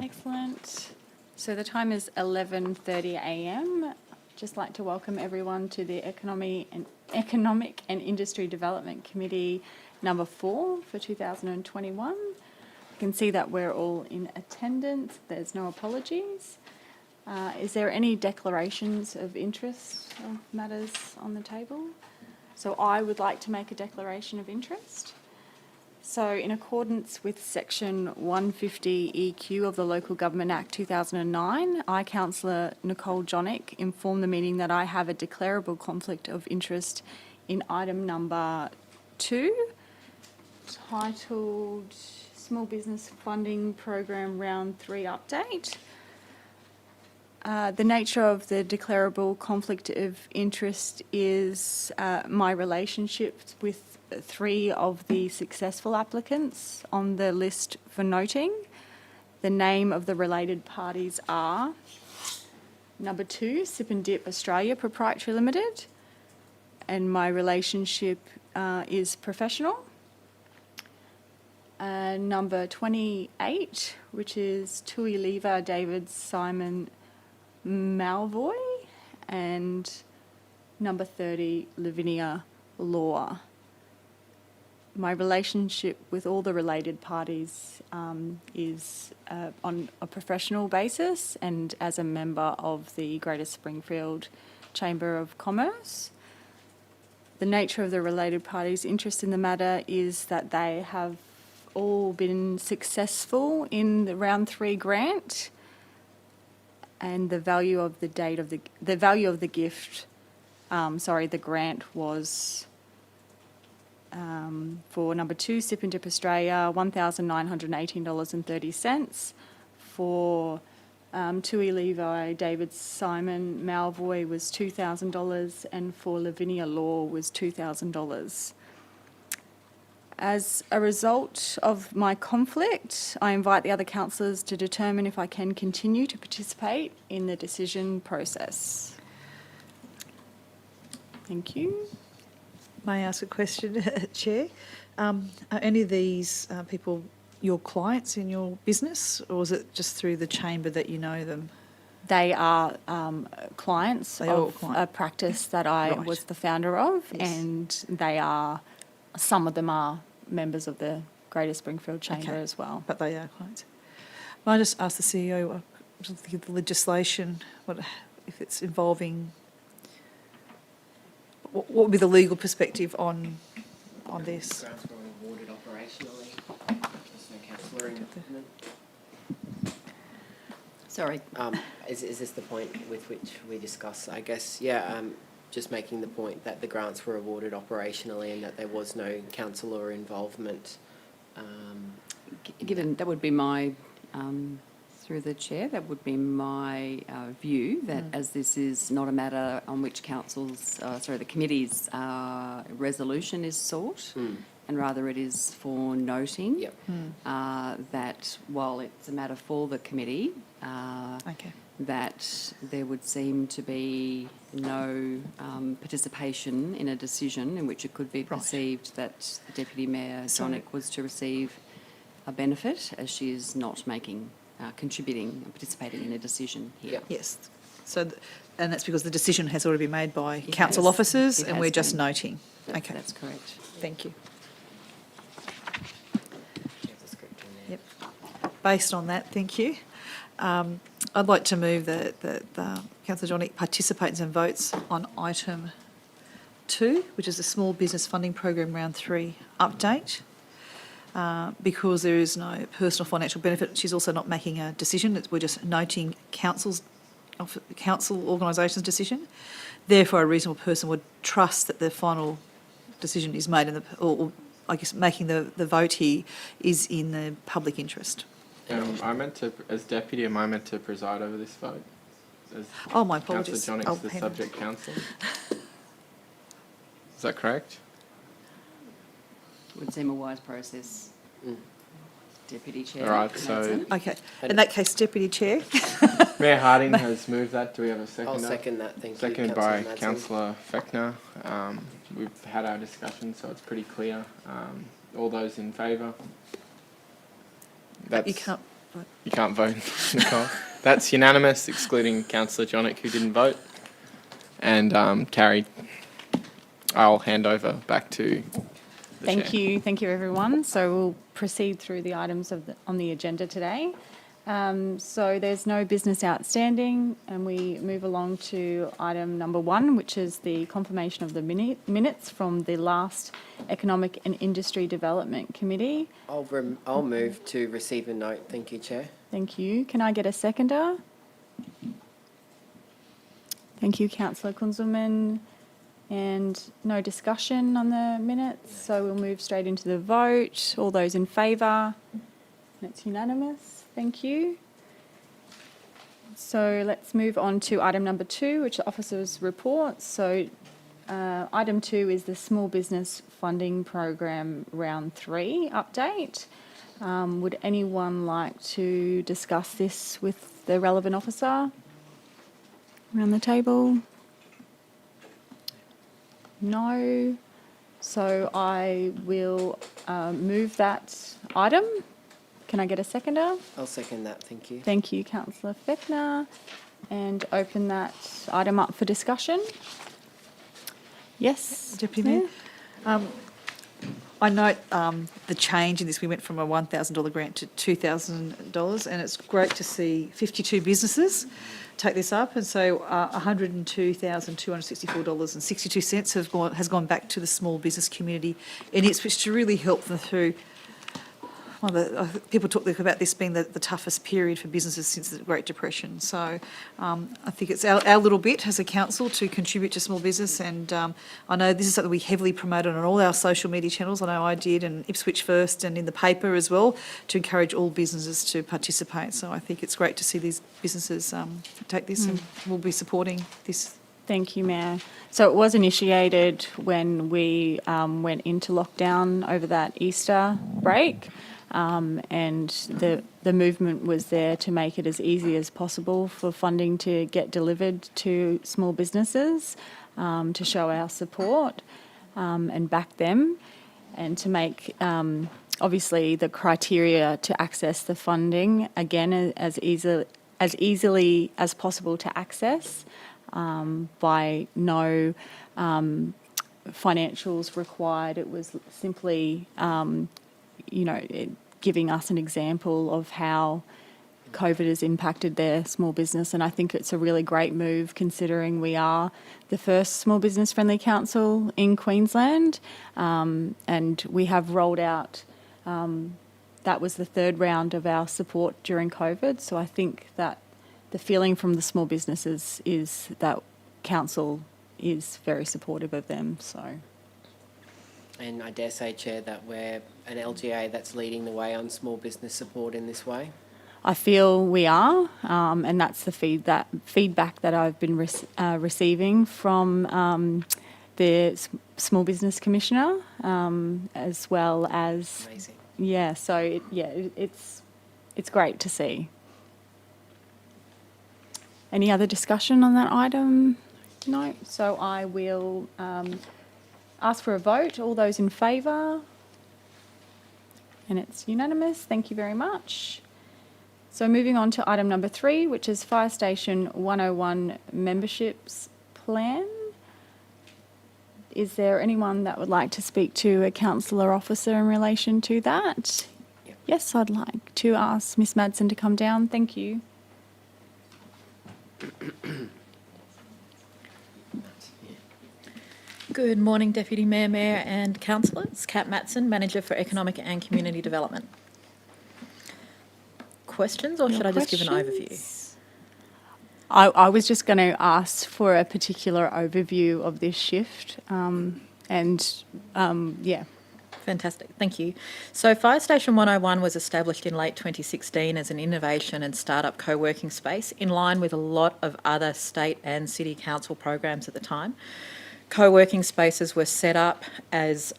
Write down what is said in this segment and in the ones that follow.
Excellent. So the time is 11:30 a.m. Just like to welcome everyone to the Economic and Industry Development Committee number 4 for 2021. You can see that we're all in attendance. There's no apologies. Is there any declarations of interest of matters on the table? So I would like to make a declaration of interest. So in accordance with section 150 EQ of the Local Government Act 2009, I, Councillor Nicole Jonick, inform the meeting that I have a declarable conflict of interest in item number 2, titled Small Business Funding Program Round 3 Update. The nature of the declarable conflict of interest is my relationships with 3 of the successful applicants on the list for noting. The name of the related parties are number 2, Sip and Dip Australia Proprietary Limited, and my relationship is professional. Number 28, which is Tui Lever David Simon Malvoy, and number 30, Lavinia Law. My relationship with all the related parties is on a professional basis and as a member of the Greater Springfield Chamber of Commerce. The nature of the related parties' interest in the matter is that they have all been successful in the round 3 grant, and the value of the the grant was for number 2, Sip and Dip Australia, $1,918.30. For Tui Levi David Simon Malvoy was $2,000, and for Lavinia Law was $2,000. As a result of my conflict, I invite the other councillors to determine if I can continue to participate in the decision process. Thank you. May I ask a question, Chair? Are any of these people your clients in your business, or is it just through the chamber that you know them? They are clients of a practice that I was the founder of, yes. And some of them are members of the Greater Springfield Chamber as well. But they are clients. May I just ask the CEO, the legislation, if it's involving, what would be the legal perspective on this? Grants were awarded operationally. There's no councillor involvement. Sorry. Is this the point with which we discuss? I guess, just making the point that the grants were awarded operationally and that there was no councillor involvement. Given that would be my, through the chair, that would be my view that as this is not a matter on which the committee's resolution is sought, and rather it is for noting that while it's a matter for the committee, that there would seem to be no participation in a decision in which it could be perceived that the Deputy Mayor Jonick was to receive a benefit, as she is not contributing and participating in a decision here. Yep. Yes. So, and that's because the decision has already been made by council officers, and we're just noting. Okay. That's correct. Thank you. Yep. Based on that, thank you. I'd like to move that Councillor Jonick participates and votes on item 2, which is the Small Business Funding Program Round 3 update. Because there is no personal financial benefit, she's also not making a decision. We're just noting council organisation's decision. Therefore, a reasonable person would trust that the final decision is made or I guess making the vote here is in the public interest. As deputy, am I meant to preside over this vote? My apologies. Councillor Jonick's the subject council. Is that correct? Would seem a wise process. Deputy Chair. All right, so... Okay. In that case, Deputy Chair. Mayor Harding has moved that. Do we have a second? I'll second that, thank you. Seconded by Councillor Fechner. We've had our discussion, so it's pretty clear. All those in favour? You can't You can't vote, Nicole. That's unanimous, excluding Councillor Jonick, who didn't vote, and carried. I'll hand over back to the Thank chair. you, everyone. So we'll proceed through the items on the agenda today. So there's no business outstanding, and we move along to item number 1, which is the confirmation of the minutes from the last Economic and Industry Development Committee. I'll move to receive and note. Thank you, Chair. Thank you. Can I get a seconder? Thank you, Councillor Kunzelman. And no discussion on the minutes, so we'll move straight into the vote. All those in favour? That's unanimous. Thank you. So let's move on to item number 2, which are officers' reports. So item 2 is the Small Business Funding Program Round 3 update. Would anyone like to discuss this with the relevant officer around the table? No. So I will move that item. Can I get a seconder? I'll second that. Thank you. Thank you, Councillor Fechner. And open that item up for discussion. Yes, Deputy Mayor? I note the change in this. We went from a $1,000 grant to $2,000, and it's great to see 52 businesses take this up, and so $102,264.62 has gone back to the small business community in Ipswich to really help them through. People talk about this being the toughest period for businesses since the Great Depression. So I think it's our little bit as a council to contribute to small business, and I know this is something we heavily promoted on all our social media channels. I know I did, and Ipswich First, and in the paper as well, to encourage all businesses to participate. So I think it's great to see these businesses take this, and we'll be supporting this. thank you, Mayor. So it was initiated when we went into lockdown over that Easter break. And the movement was there to make it as easy as possible for funding to get delivered to small businesses, to show our support and back them, and to make obviously the criteria to access the funding again as easily as possible to access, by no financials required. It was simply giving us an example of how COVID has impacted their small business. And I think it's a really great move, considering we are the first small business friendly council in Queensland. And we have rolled out, that was the 3rd round of our support during COVID. So I think that the feeling from the small businesses is that council is very supportive of them. So. And I dare say, Chair, that we're an LGA that's leading the way on small business support in this way. I feel we are, and that's the feedback that I've been receiving from the Small Business Commissioner, as well as... Amazing. Yeah, so it's great to see. Any other discussion on that item? No. So I will ask for a vote. All those in favour? And it's unanimous. Thank you very much. So moving on to item number 3, which is Fire Station 101 memberships plan. Is there anyone that would like to speak to a councillor officer in relation to that? Yep. Yes, I'd like to ask Miss Madsen to come down. Thank you. Good morning, Deputy Mayor, Mayor and councillors. Kat Matson, Manager for Economic and Community Development. Questions, or should I just give an overview? I was just going to ask for a particular overview of this shift, yeah. Fantastic, thank you. So Fire Station 101 was established in late 2016 as an innovation and startup co-working space in line with a lot of other state and city council programs at the time. Co-working spaces were set up as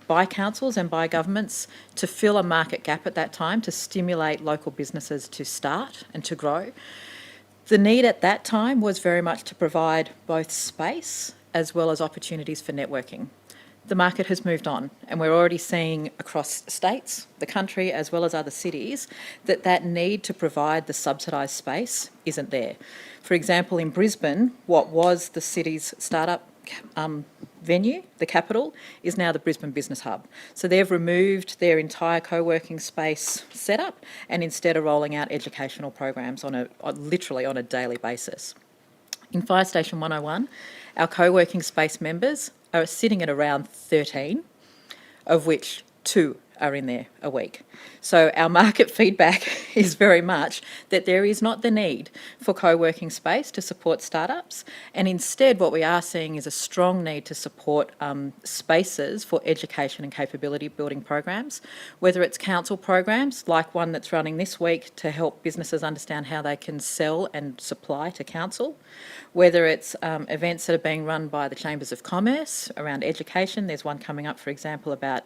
by councils and by governments to fill a market gap at that time, to stimulate local businesses to start and to grow. The need at that time was very much to provide both space as well as opportunities for networking. the market has moved on, and we're already seeing across states, the country, as well as other cities, that need to provide the subsidised space isn't there. For example, in Brisbane, what was the city's startup venue, the capital, is now the Brisbane Business Hub. So they've removed their entire co-working space setup and instead are rolling out educational programs literally on a daily basis. In Fire Station 101, our co-working space members are sitting at around 13, of which 2 are in there a week. So our market feedback is very much that there is not the need for co-working space to support startups, and instead what we are seeing is a strong need to support spaces for education and capability building programs, whether it's council programs like one that's running this week to help businesses understand how they can sell and supply to council, whether it's events that are being run by the Chambers of Commerce around education. There's one coming up, for example, about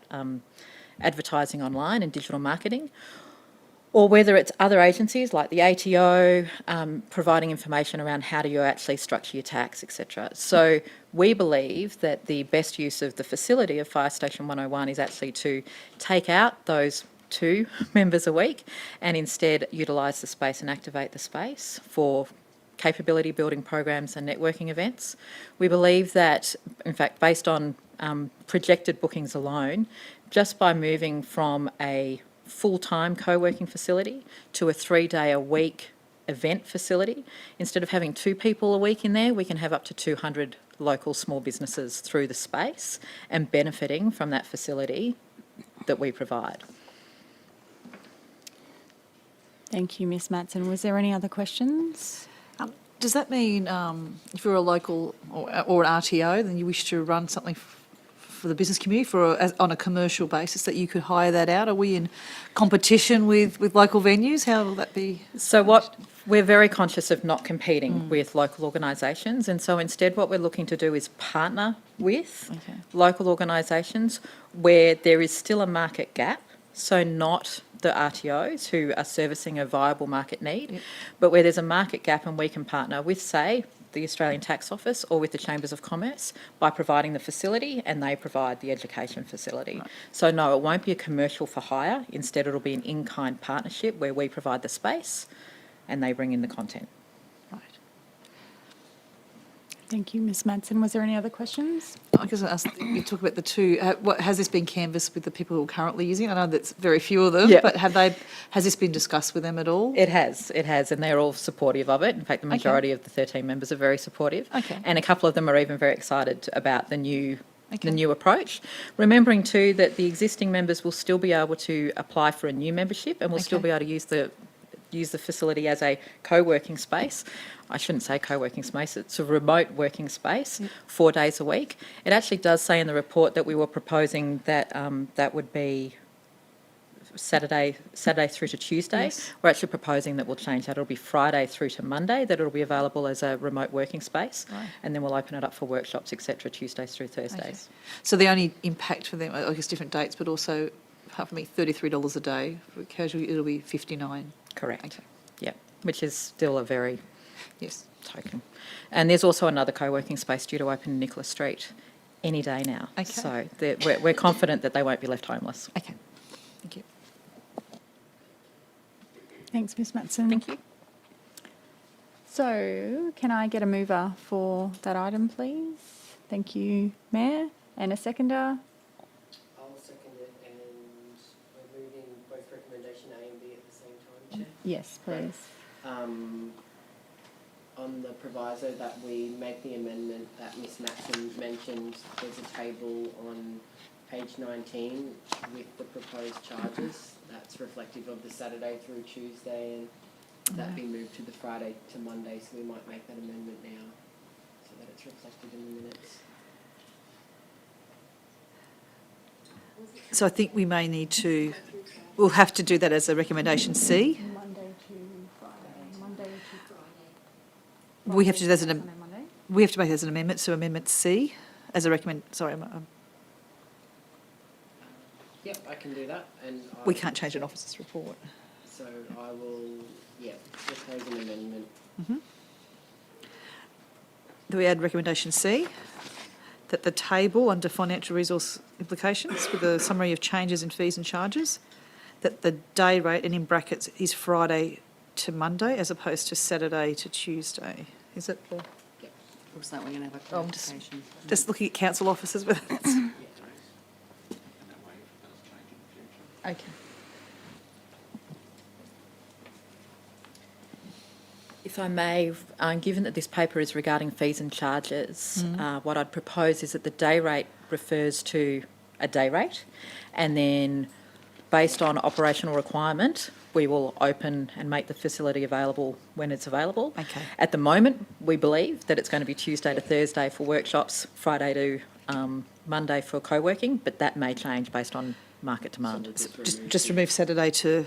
advertising online and digital marketing, or whether it's other agencies like the ATO providing information around how do you actually structure your tax, etc. So we believe that the best use of the facility of Fire Station 101 is actually to take out those 2 members a week and instead utilise the space and activate the space for capability building programs and networking events. We believe that, in fact, based on projected bookings alone, just by moving from a full-time co-working facility to a 3-day-a-week event facility, instead of having 2 people a week in there, we can have up to 200 local small businesses through the space and benefiting from that facility that we provide. Thank you, Ms Matson. Was there any other questions? Does that mean if you're a local or an RTO, then you wish to run something for the business community on a commercial basis, that you could hire that out? Are we in competition with local venues? How will that be? So we're very conscious of not competing with local organisations, and so instead what we're looking to do is partner with local organisations where there is still a market gap, so not the RTOs who are servicing a viable market need, but where there's a market gap and we can partner with, say, the Australian Tax Office or with the Chambers of Commerce by providing the facility and they provide the education facility. Right. So no, it won't be a commercial for hire. Instead, it'll be an in-kind partnership where we provide the space and they bring in the content. Right. Thank you, Ms Madsen. Was there any other questions? I guess you talk about the 2. Has this been canvassed with the people who are currently using it? I know that's very few of them, but has this been discussed with them at all? It has, and they're all supportive of it. In fact, the majority of the 13 members are very supportive. Okay. And a couple of them are even very excited about the new approach. Remembering too that the existing members will still be able to apply for a new membership and will still be able to use the facility as a co-working space. I shouldn't say co-working space, it's a remote working space, 4 days a week. It actually does say in the report that we were proposing that that would be Saturday through to Tuesday. Yes. We're actually proposing that we'll change that. It'll be Friday through to Monday, that it'll be available as a remote working space. Right. And then we'll open it up for workshops, etc., Tuesdays through Thursdays. Okay. So the only impact for them, I guess different dates, but also, apart from me, $33 a day. For casual, it'll be $59. Correct. Okay. Yeah, which is still a very token. And there's also another co-working space due to open in Nicholas Street any day now. Okay. So we're confident that they won't be left homeless. Okay. Thank you. Thanks, Ms Matson. Thank you. So, can I get a mover for that item, please? Thank you, Mayor. And a seconder? I'll second it, and we're moving both recommendation A and B at the same time, Chair. Yes, please. On the proviso that we make the amendment that Ms Matson mentioned, there's a table on page 19 with the proposed charges. That's reflective of the Saturday through Tuesday, and that be moved to the Friday to Monday, so we might make that amendment now so that it's reflected in the minutes. So I think we may need to, we'll have to do that as a recommendation C. Monday to Friday. Monday to Friday. We have to do that as an, Monday? we have to make that as an amendment, so amendment C as a recommend, sorry, Yep, I can do that. And we can't change an officer's report. So I will, propose an amendment. Mm-hmm. Do we add recommendation C? that the table under financial resource implications with a summary of changes in fees and charges, that the day rate, and in brackets, is Friday to Monday as opposed to Saturday to Tuesday. Is it? Looks like we're going to have a Oh, I'm just- clarification. Just looking at council officers with Okay. If I may, given that this paper is regarding fees and charges, what I'd propose is that the day rate refers to a day rate, and then based on operational requirement, we will open and make the facility available when it's available. Okay. At the moment, we believe that it's going to be Tuesday to Thursday for workshops, Friday to Monday for co-working, but that may change based on market demand. Just remove Saturday so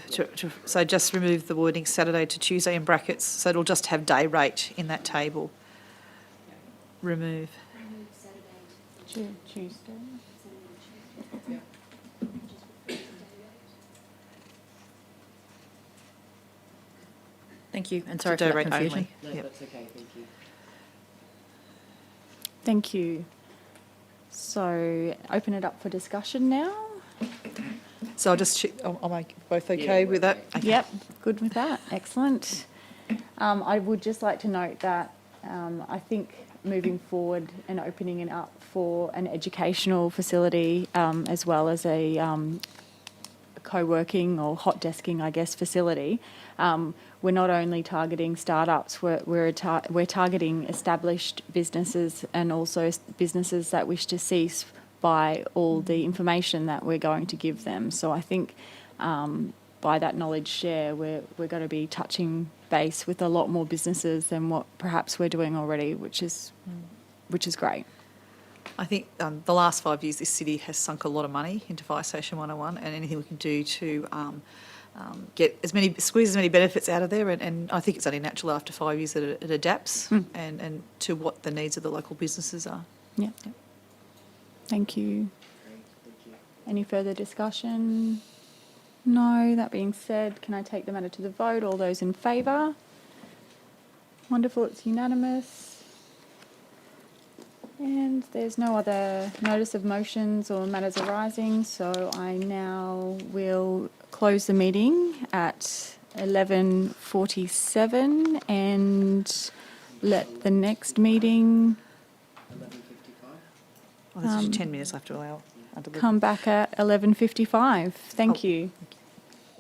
just remove the wording Saturday to Tuesday in brackets, so it'll just have day rate in that table. Remove. Tuesday. Thank you, and sorry Day for that rate confusion. only. No, Yep. that's okay, thank you. Thank you. So open it up for discussion now. So I'll just check, am I both okay Yeah, with we're that? okay. Okay. Yep, good with that. Excellent. I would just like to note that I think moving forward and opening it up for an educational facility as well as a co-working or hot desking, I guess, facility, we're not only targeting startups, we're targeting established businesses and also businesses that wish to cease by all the information that we're going to give them. So I think by that knowledge share, we're going to be touching base with a lot more businesses than what perhaps we're doing already, which is great. I think the last 5 years, this city has sunk a lot of money into Fire Station 101, and anything we can do to squeeze as many benefits out of there, and I think it's only natural after 5 years that it adapts and to what the needs of the local businesses are. Yeah. Thank you. Great, thank you. Any further discussion? No. That being said, can I take the matter to the vote? All those in favour? Wonderful, it's unanimous. And there's no other notice of motions or matters arising, so I now will close the meeting at 11:47 and let the next meeting 11:55? Well, there's 10 minutes left to allow. come back at 11:55. Thank you.